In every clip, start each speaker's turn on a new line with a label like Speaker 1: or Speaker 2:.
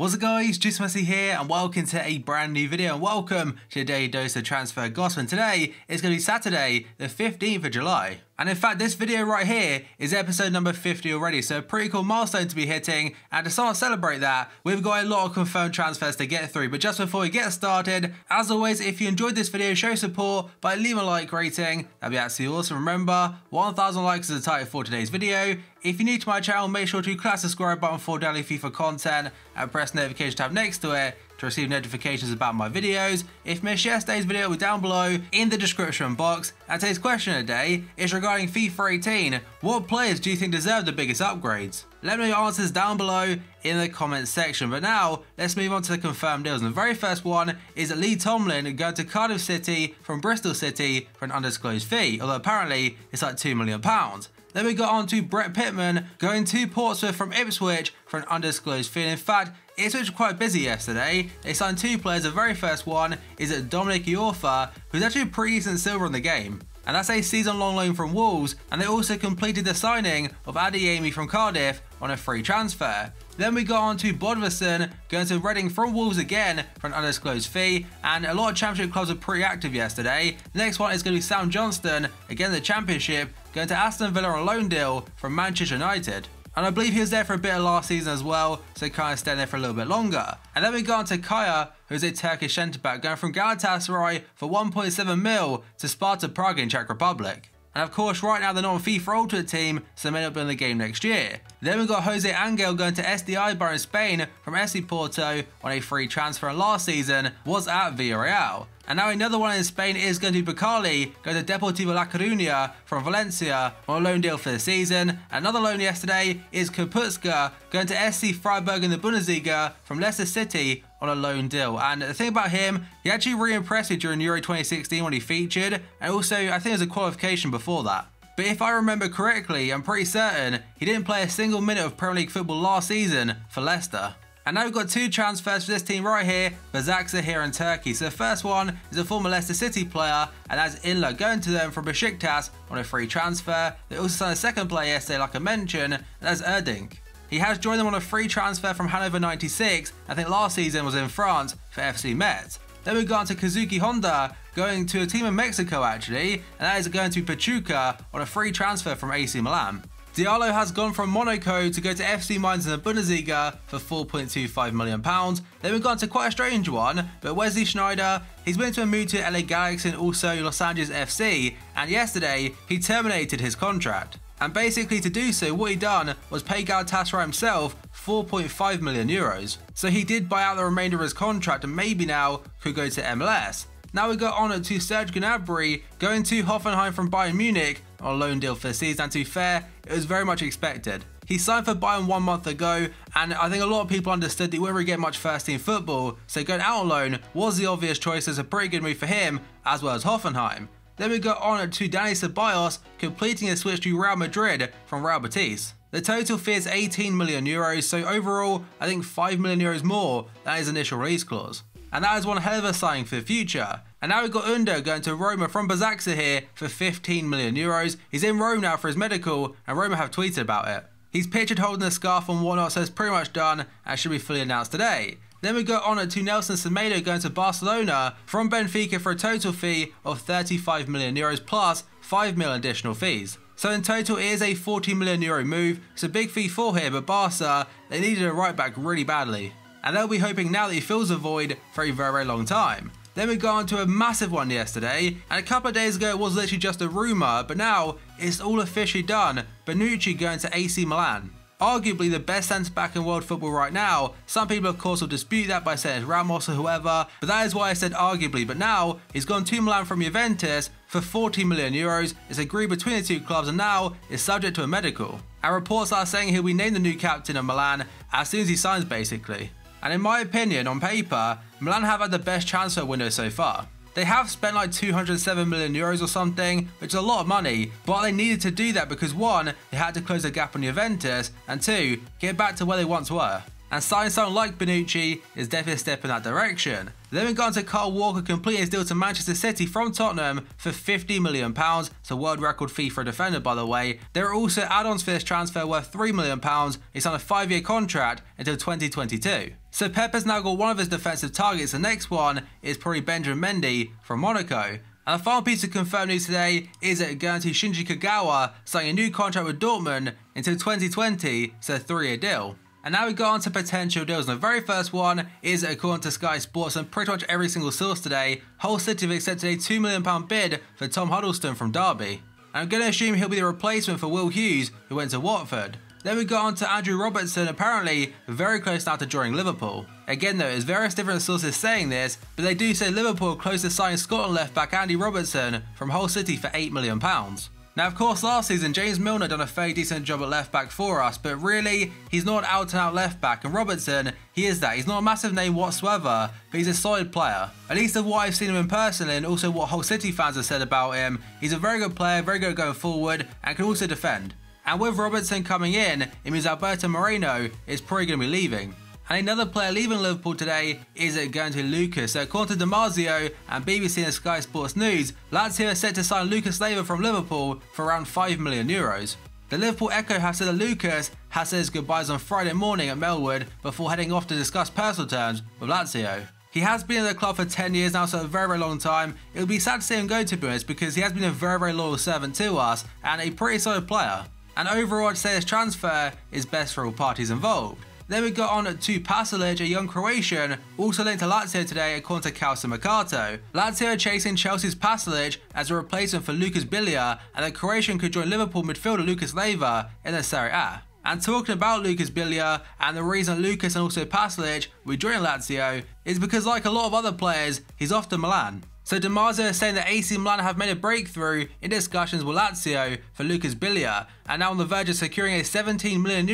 Speaker 1: What's up guys, Jim Yosef here and welcome to a brand new video and welcome to your daily dose of transfer gossip. And today is going to be Saturday the 15th of July. And in fact this video right here is episode number 50 already, so a pretty cool milestone to be hitting, and to somewhat celebrate that we've got a lot of confirmed transfers to get through. But just before we get started, as always, if you enjoyed this video, show support by leaving a like rating, that'd be absolutely awesome. Remember, 1,000 likes is the target for today's video. If you're new to my channel, make sure to click the subscribe button for daily FIFA content and press the notification tab next to it to receive notifications about my videos. If you missed yesterday's video, it'll be down below in the description box. And today's question of the day is regarding FIFA 18. What players do you think deserve the biggest upgrades? Let me know your answers down below in the comments section. But now, let's move on to the confirmed deals. And the very first one is Lee Tomlin going to Cardiff City from Bristol City for an undisclosed fee, although apparently it's like £2 million. Then we got on to Brett Pittman going to Portsmouth from Ipswich for an undisclosed fee. And in fact, Ipswich were quite busy yesterday. They signed two players. The very first one is Dominic Iorfa, who's actually a pretty decent silver in the game. And that's a season-long loan from Wolves, and they also completed the signing of Adeyemi from Cardiff on a free transfer. Then we got on to Bodvarsson going to Reading from Wolves again for an undisclosed fee, and a lot of Championship clubs were pretty active yesterday. The next one is going to be Sam Johnston, again the Championship, going to Aston Villa on a loan deal from Manchester United. And I believe he was there for a bit of last season as well, so kind of staying there for a little bit longer. And then we got on to Kaya, who's a Turkish centre-back, going from Galatasaray for 1.7 mil to Sparta Prague in Czech Republic. And of course, right now they're not on FIFA Ultimate Team, so they may not be in the game next year. Then we got Jose Angel going to SD Eibar in Spain from FC Porto on a free transfer, and last season was at Villarreal. And now another one in Spain is going to be Bacali going to Deportivo La Coruña from Valencia on a loan deal for the season. Another loan yesterday is Kaputska going to SC Freiburg in the Bundesliga from Leicester City on a loan deal. And the thing about him, he actually really impressed me during Euro 2016 when he featured, and also I think it was a qualification before that. But if I remember correctly, I'm pretty certain he didn't play a single minute of Premier League football last season for Leicester. And now we've got two transfers for this team right here, Başakşehir here in Turkey. So the first one is a former Leicester City player, and that's Inla going to them from Besiktas on a free transfer. They also signed a second player yesterday, like I mentioned, and that's Erdink. He has joined them on a free transfer from Hannover 96, I think last season was in France for FC Metz. Then we got on to Kazuki Honda, going to a team in Mexico actually, and that is going to Pachuca on a free transfer from AC Milan. Diallo has gone from Monaco to go to FC Mainz in the Bundesliga for £4.25 million. Then we've gone to quite a strange one, but Wesley Sneijder, he's been to a move to LA Galaxy and also Los Angeles FC, and yesterday he terminated his contract. And basically to do so, what he done was pay Galatasaray himself €4.5 million. So he did buy out the remainder of his contract and maybe now could go to MLS. Now we got on to Serge Gnabry going to Hoffenheim from Bayern Munich on a loan deal for the season, and to be fair, it was very much expected. He signed for Bayern 1 month ago, and I think a lot of people understood that he wouldn't really get much first team football, so going out on loan was the obvious choice. It's a pretty good move for him, as well as Hoffenheim. Then we got on to Dani Ceballos completing a switch to Real Madrid from Real Betis. The total fee is €18 million, so overall I think €5 million more than his initial release clause. And that is one hell of a signing for the future. And now we've got Undo going to Roma from Başakşehir here for €15 million. He's in Rome now for his medical, and Roma have tweeted about it. He's pictured holding a scarf and whatnot, so it's pretty much done and should be fully announced today. Then we got on to Nelson Semedo going to Barcelona from Benfica for a total fee of €35 million plus €5 million additional fees. So in total it is a €40 million move. It's a big fee for here, but Barca, they needed a right back really badly. And they'll be hoping now that he fills the void for a very, very long time. Then we got on to a massive one yesterday, and a couple of days ago it was literally just a rumour, but now it's all officially done. Bonucci going to AC Milan. Arguably the best centre-back in world football right now. Some people of course will dispute that by saying it's Ramos or whoever, but that is why I said arguably. But now he's gone to Milan from Juventus for €40 million. It's agreed between the two clubs and now is subject to a medical. And reports are saying he'll be named the new captain of Milan as soon as he signs basically. And in my opinion, on paper, Milan have had the best transfer window so far. They have spent like €207 million or something, which is a lot of money, but they needed to do that because 1, they had to close the gap on Juventus, and 2, get back to where they once were. and signing someone like Bonucci is definitely a step in that direction. Then we got on to Kyle Walker completing his deal to Manchester City from Tottenham for £50 million. It's a world record fee for a defender, by the way. There are also add-ons for this transfer worth £3 million. He's on a 5-year contract until 2022. So Pep has now got one of his defensive targets. The next one is probably Benjamin Mendy from Monaco. And the final piece of confirmed news today is that going to Shinji Kagawa signing a new contract with Dortmund until 2020, so a 3-year deal. And now we go on to potential deals, and the very first one is, according to Sky Sports and pretty much every single source today, Hull City have accepted a £2 million bid for Tom Huddleston from Derby. And I'm going to assume he'll be the replacement for Will Hughes, who went to Watford. Then we got on to Andrew Robertson, apparently very close now to joining Liverpool. Again though, there's various different sources saying this, but they do say Liverpool are close to signing Scotland left back Andy Robertson from Hull City for £8 million. Now of course last season James Milner done a fairly decent job at left back for us, but really he's not an out and out left back, and Robertson, he is that. He's not a massive name whatsoever, but he's a solid player. At least of what I've seen him in personally, and also what Hull City fans have said about him. He's a very good player, very good going forward, and can also defend. And with Robertson coming in, it means Alberto Moreno is probably going to be leaving. And another player leaving Liverpool today is going to Lucas. So according to Damasio and BBC and Sky Sports News, Lazio are set to sign Lucas Leiva from Liverpool for around €5 million. The Liverpool Echo have said that Lucas has said his goodbyes on Friday morning at Melwood before heading off to discuss personal terms with Lazio. He has been in the club for 10 years now, so a very long time. It would be sad to see him go, to be honest, because he has been a very loyal servant to us and a pretty solid player. And overall, I'd say his transfer is best for all parties involved. Then we got on to Pasalic, a young Croatian, also linked to Lazio today according to Calcio Mercato. Lazio are chasing Chelsea's Pasalic as a replacement for Lucas Billia, and the Croatian could join Liverpool midfielder Lucas Leiva in the Serie A. And talking about Lucas Billia, and the reason Lucas and also Pasalic will join Lazio is because, like a lot of other players, he's off to Milan. So Damasio is saying that AC Milan have made a breakthrough in discussions with Lazio for Lucas Billia, and now on the verge of securing a €17 million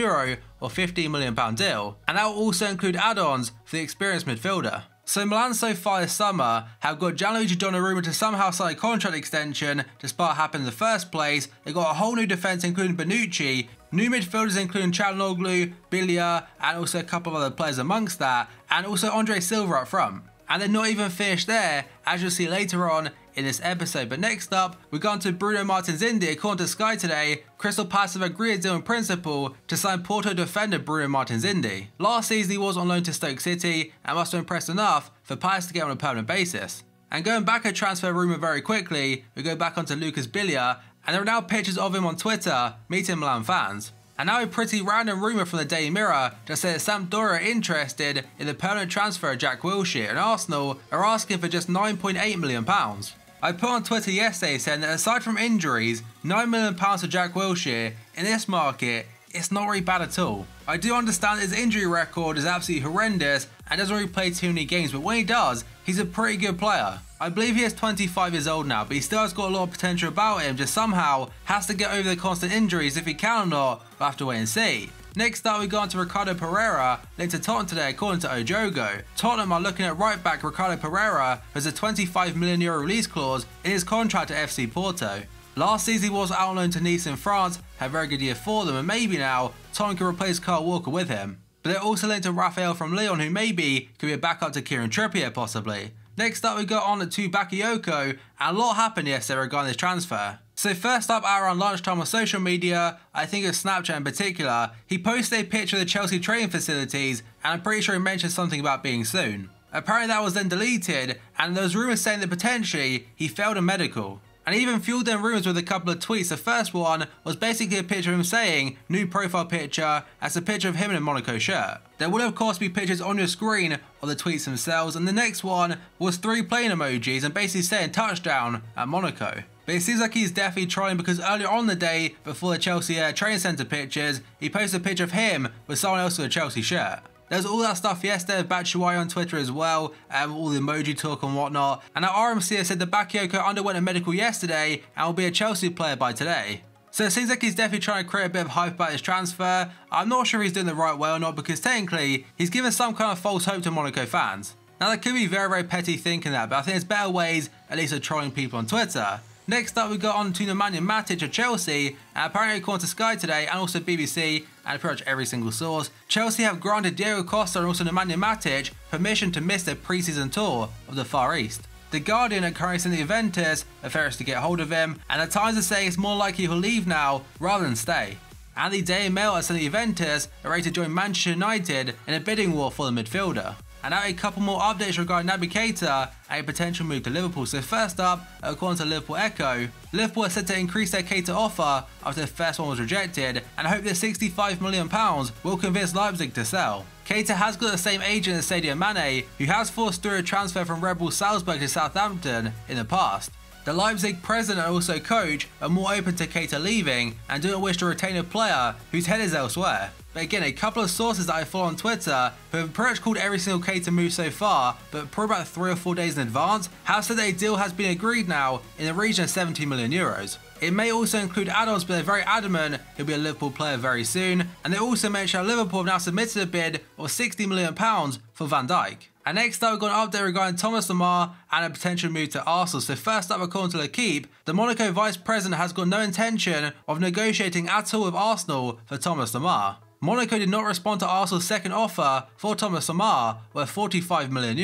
Speaker 1: or £15 million deal, and that will also include add-ons for the experienced midfielder. So Milan so far this summer have got Gianluigi Donnarumma to somehow sign a contract extension despite happening in the first place. They've got a whole new defence including Bonucci, new midfielders including Çalhanoğlu, Billia, and also a couple of other players amongst that, and also Andre Silva up front. And they're not even finished there, as you'll see later on in this episode. But next up, we've gone to Bruno Martins Indi. According to Sky today, Crystal Palace have agreed a deal in principle to sign Porto defender Bruno Martins Indi. Last season he was on loan to Stoke City and must have impressed enough for Palace to get on a permanent basis. And going back a transfer rumour very quickly, we go back onto Lucas Billia, and there are now pictures of him on Twitter meeting Milan fans. And now a pretty random rumour from the Daily Mirror just says that Sampdoria are interested in the permanent transfer of Jack Wilshere, and Arsenal are asking for just £9.8 million. I put on Twitter yesterday saying that aside from injuries, £9 million for Jack Wilshere in this market, it's not really bad at all. I do understand his injury record is absolutely horrendous and doesn't really play too many games, but when he does, he's a pretty good player. I believe he is 25 years old now, but he still has got a lot of potential about him, just somehow has to get over the constant injuries. If he can or not, we'll have to wait and see. Next up, we go on to Ricardo Pereira, linked to Tottenham today according to Ojogo. Tottenham are looking at right back Ricardo Pereira, who has a €25 million release clause in his contract at FC Porto. Last season he was out on loan to Nice in France, had a very good year for them, and maybe now Tottenham can replace Kyle Walker with him. But they're also linked to Raphael from Lyon, who maybe could be a backup to Kieran Trippier possibly. Next up we got on to Bakayoko, and a lot happened yesterday regarding this transfer. So first up, around lunchtime on social media, I think of Snapchat in particular, he posted a picture of the Chelsea training facilities, and I'm pretty sure he mentioned something about being soon. Apparently that was then deleted, and there was rumours saying that potentially he failed a medical. And he even fueled them rumours with a couple of tweets. The first one was basically a picture of him saying, new profile picture, as a picture of him in a Monaco shirt. There will of course be pictures on your screen of the tweets themselves, and the next one was 3 playing emojis and basically saying touchdown at Monaco. But it seems like he's definitely trying, because earlier on the day, before the Chelsea training centre pictures, he posted a picture of him with someone else with a Chelsea shirt. There's all that stuff yesterday with Batshuayi on Twitter as well, all the emoji talk and whatnot. And now RMC has said that Bakayoko underwent a medical yesterday and will be a Chelsea player by today. So it seems like he's definitely trying to create a bit of hype about his transfer. I'm not sure if he's doing the right way or not, because technically he's given some kind of false hope to Monaco fans. Now that could be very petty thinking that, but I think there's better ways at least of trolling people on Twitter. Next up, we got on to Nemanja Matic of Chelsea, and apparently according to Sky today and also BBC and pretty much every single source, Chelsea have granted Diego Costa and also Nemanja Matic permission to miss their pre-season tour of the Far East. The Guardian are currently sending Juventus affairs to get hold of him, and at times are saying it's more likely he'll leave now rather than stay. And the Daily Mail are sending Juventus are ready to join Manchester United in a bidding war for the midfielder. And now a couple more updates regarding Naby Keita and a potential move to Liverpool. So first up, according to Liverpool Echo, Liverpool are set to increase their Keita offer after the first one was rejected and hope that £65 million will convince Leipzig to sell. Keita has got the same agent as Sadio Mane, who has forced through a transfer from Red Bull Salzburg to Southampton in the past. The Leipzig president and also coach are more open to Keita leaving and don't wish to retain a player whose head is elsewhere. But again, a couple of sources that I follow on Twitter who have pretty much called every single Keita move so far, but probably about 3 or 4 days in advance, have said that a deal has been agreed now in the region of €70 million. It may also include add-ons, but they're very adamant he'll be a Liverpool player very soon, and they also mention how Liverpool have now submitted a bid of £60 million for Van Dijk. And next up, we've got an update regarding Thomas Lemar and a potential move to Arsenal. So first up, according to L'Equipe, the Monaco vice president has got no intention of negotiating at all with Arsenal for Thomas Lemar. Monaco did not respond to Arsenal's second offer for Thomas Lemar, worth €45 million.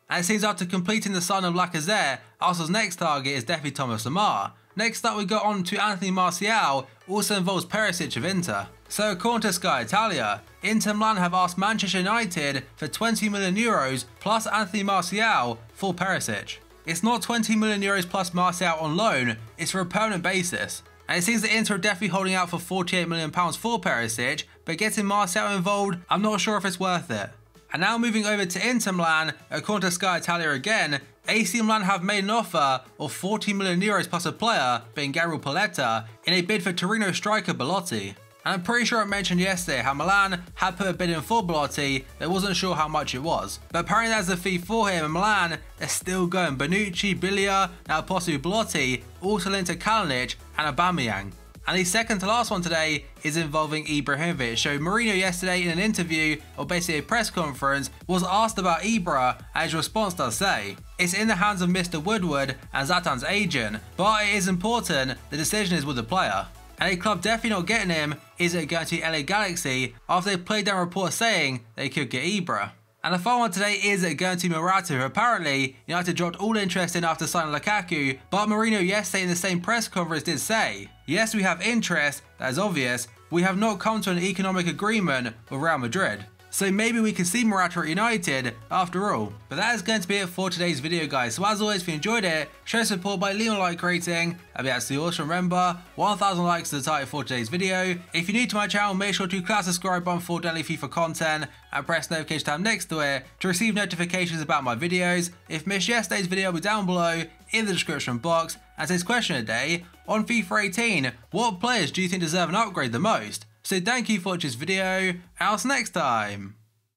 Speaker 1: And it seems after completing the sign of Lacazette, Arsenal's next target is definitely Thomas Lemar. Next up, we got on to Anthony Martial, also involves Perisic of Inter. So according to Sky Italia, Inter Milan have asked Manchester United for €20 million plus Anthony Martial for Perisic. It's not €20 million plus Martial on loan, it's for a permanent basis. And it seems that Inter are definitely holding out for £48 million for Perisic, but getting Martial involved, I'm not sure if it's worth it. And now moving over to Inter Milan, according to Sky Italia again, AC Milan have made an offer of €40 million plus a player, being Gabriel Paletta, in a bid for Torino striker Belotti. And I'm pretty sure I mentioned yesterday how Milan had put a bid in for Belotti, but wasn't sure how much it was. But apparently there's a fee for him, and Milan are still going. Bonucci, Biglia, now possibly Belotti, also linked to Kalinic and Aubameyang. And the second to last one today is involving Ibrahimovic. So Mourinho yesterday in an interview, or basically a press conference, was asked about Ibra, and his response does say, "It's in the hands of Mr. Woodward and Zlatan's agent, but it is important the decision is with the player. And a club definitely not getting him is going to LA Galaxy after they played down reports saying they could get Ibra." And the final one today is going to Morata, who apparently United dropped all interest in after signing Lukaku, but Mourinho yesterday in the same press conference did say, "Yes, we have interest, that is obvious, but we have not come to an economic agreement with Real Madrid. So maybe we can see Morata at United after all." But that is going to be it for today's video, guys. So as always, if you enjoyed it, show support by leaving a like rating. That'd be absolutely awesome. Remember, 1,000 likes is the target for today's video. If you're new to my channel, make sure to click that subscribe button for daily FIFA content and press the notification tab next to it to receive notifications about my videos. If you missed yesterday's video, it'll be down below in the description box. And today's question of the day, on FIFA 18, what players do you think deserve an upgrade the most? So thank you for watching this video, and I'll see you next time.